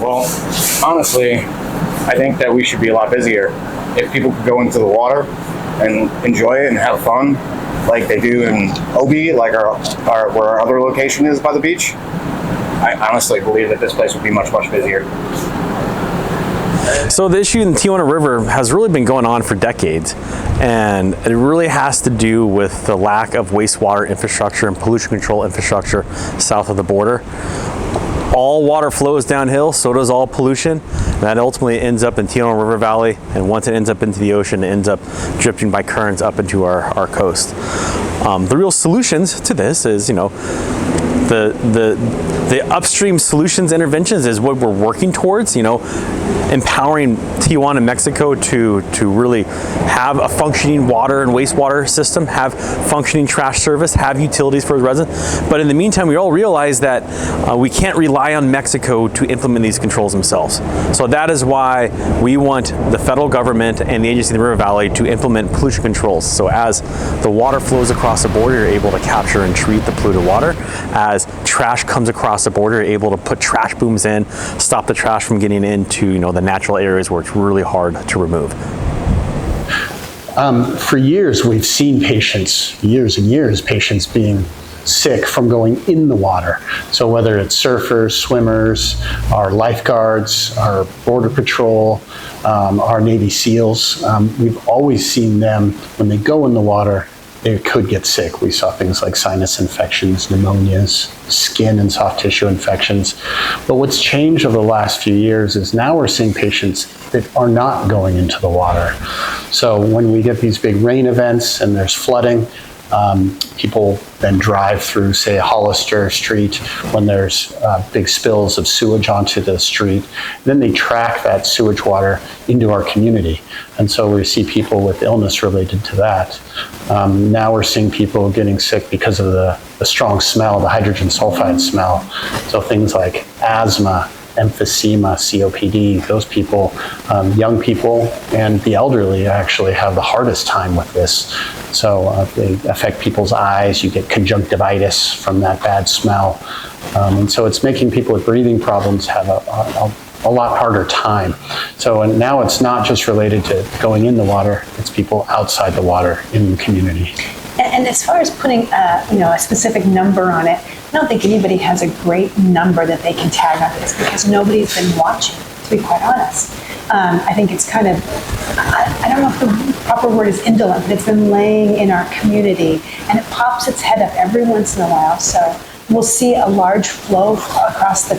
Well, honestly, I think that we should be a lot busier. If people could go into the water and enjoy it and have fun, like they do in Obi, like where our other location is by the beach, I honestly believe that this place would be much, much busier. So the issue in the Tijuana River has really been going on for decades, and it really has to do with the lack of wastewater infrastructure and pollution control infrastructure south of the border. All water flows downhill, so does all pollution. That ultimately ends up in Tijuana River Valley, and once it ends up into the ocean, it ends up drifting by currents up into our coast. The real solutions to this is, the upstream solutions interventions is what we're working towards, empowering Tijuana, Mexico to really have a functioning water and wastewater system, have functioning trash service, have utilities for the residents. But in the meantime, we all realize that we can't rely on Mexico to implement these controls themselves. So that is why we want the federal government and the agency in the River Valley to implement pollution controls. So as the water flows across the border, you're able to capture and treat the polluted water. As trash comes across the border, you're able to put trash booms in, stop the trash from getting into the natural areas where it's really hard to remove. For years, we've seen patients, years and years, patients being sick from going in the water. So whether it's surfers, swimmers, our lifeguards, our border patrol, our Navy SEALs, we've always seen them, when they go in the water, they could get sick. We saw things like sinus infections, pneumonias, skin and soft tissue infections. But what's changed over the last few years is now we're seeing patients that are not going into the water. So when we get these big rain events and there's flooding, people then drive through, say, Hollister Street when there's big spills of sewage onto the street. Then they track that sewage water into our community. And so we see people with illness related to that. Now we're seeing people getting sick because of the strong smell, the hydrogen sulfide smell. So things like asthma, emphysema, COPD, those people, young people and the elderly actually have the hardest time with this. So they affect people's eyes, you get conjunctivitis from that bad smell. And so it's making people with breathing problems have a lot harder time. So and now it's not just related to going in the water, it's people outside the water in the community. And as far as putting a specific number on it, I don't think anybody has a great number that they can tag on this because nobody's been watching, to be quite honest. I think it's kind of, I don't know if the proper word is indolent, but it's been laying in our community and it pops its head up every once in a while. So we'll see a large flow across the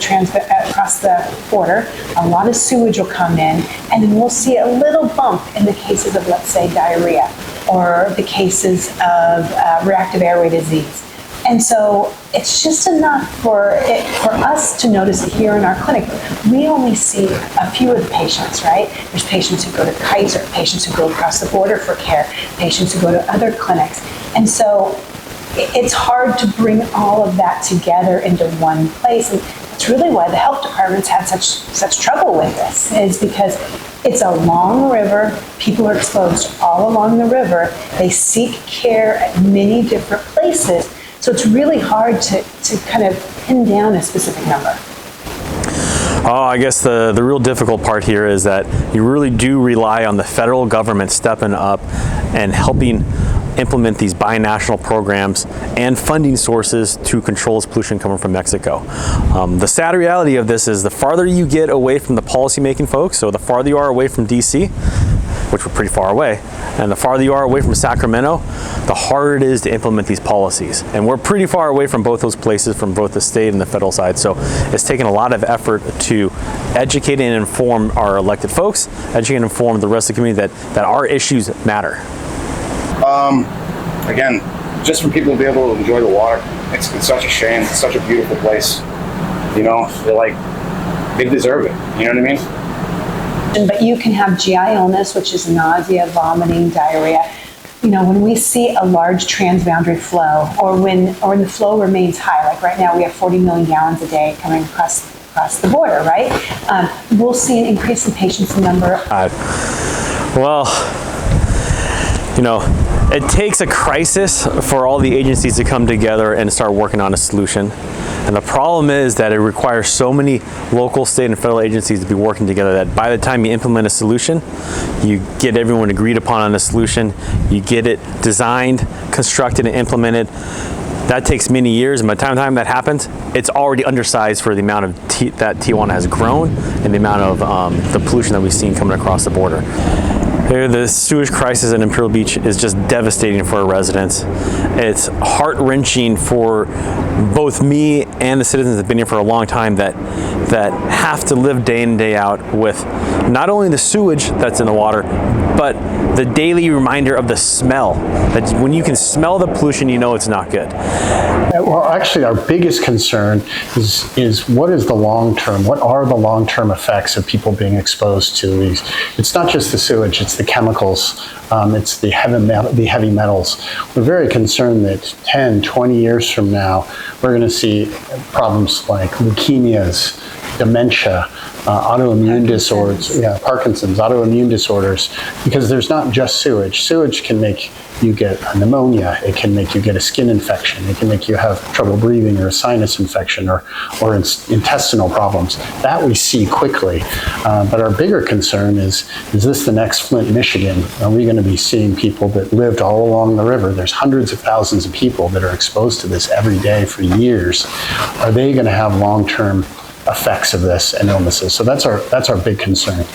border. A lot of sewage will come in, and then we'll see a little bump in the cases of, let's say, diarrhea or the cases of reactive airway disease. And so it's just enough for us to notice it here in our clinic. We only see a few of the patients, right? There's patients who go to Kaiser, patients who go across the border for care, patients who go to other clinics. And so it's hard to bring all of that together into one place. And that's really why the health department's had such trouble with this, is because it's a long river. People are exposed all along the river. They seek care at many different places. So it's really hard to kind of pin down a specific number. Oh, I guess the real difficult part here is that you really do rely on the federal government stepping up and helping implement these binational programs and funding sources to control this pollution coming from Mexico. The sad reality of this is the farther you get away from the policymaking folks, so the farther you are away from DC, which we're pretty far away, and the farther you are away from Sacramento, the harder it is to implement these policies. And we're pretty far away from both those places, from both the state and the federal side. So it's taken a lot of effort to educate and inform our elected folks, educate and inform the rest of the community that our issues matter. Again, just for people to be able to enjoy the water, it's such a shame. It's such a beautiful place. They deserve it. You know what I mean? But you can have GI illness, which is nausea, vomiting, diarrhea. When we see a large transboundary flow, or when the flow remains high, like right now we have 40 million gallons a day coming across the border, right? We'll see an increase in patients' number. It takes a crisis for all the agencies to come together and start working on a solution. And the problem is that it requires so many local, state, and federal agencies to be working together that by the time you implement a solution, you get everyone agreed upon on a solution, you get it designed, constructed, and implemented. That takes many years, and by the time that happens, it's already undersized for the amount of that Tijuana has grown and the amount of the pollution that we've seen coming across the border. The sewage crisis at Imperial Beach is just devastating for our residents. It's heart-wrenching for both me and the citizens that have been here for a long time that have to live day in and day out with not only the sewage that's in the water, but the daily reminder of the smell. That when you can smell the pollution, you know it's not good. Well, actually, our biggest concern is what is the long-term, what are the long-term effects of people being exposed to these? It's not just the sewage, it's the chemicals, it's the heavy metals. We're very concerned that 10, 20 years from now, we're going to see problems like leukemias, dementia, autoimmune disorders, Parkinson's, autoimmune disorders, because there's not just sewage. Sewage can make you get a pneumonia, it can make you get a skin infection, it can make you have trouble breathing or a sinus infection or intestinal problems. That we see quickly. But our bigger concern is this the next Flint, Michigan? Are we going to be seeing people that lived all along the river? There's hundreds of thousands of people that are exposed to this every day for years. Are they going to have long-term effects of this and illnesses? So that's our big concern.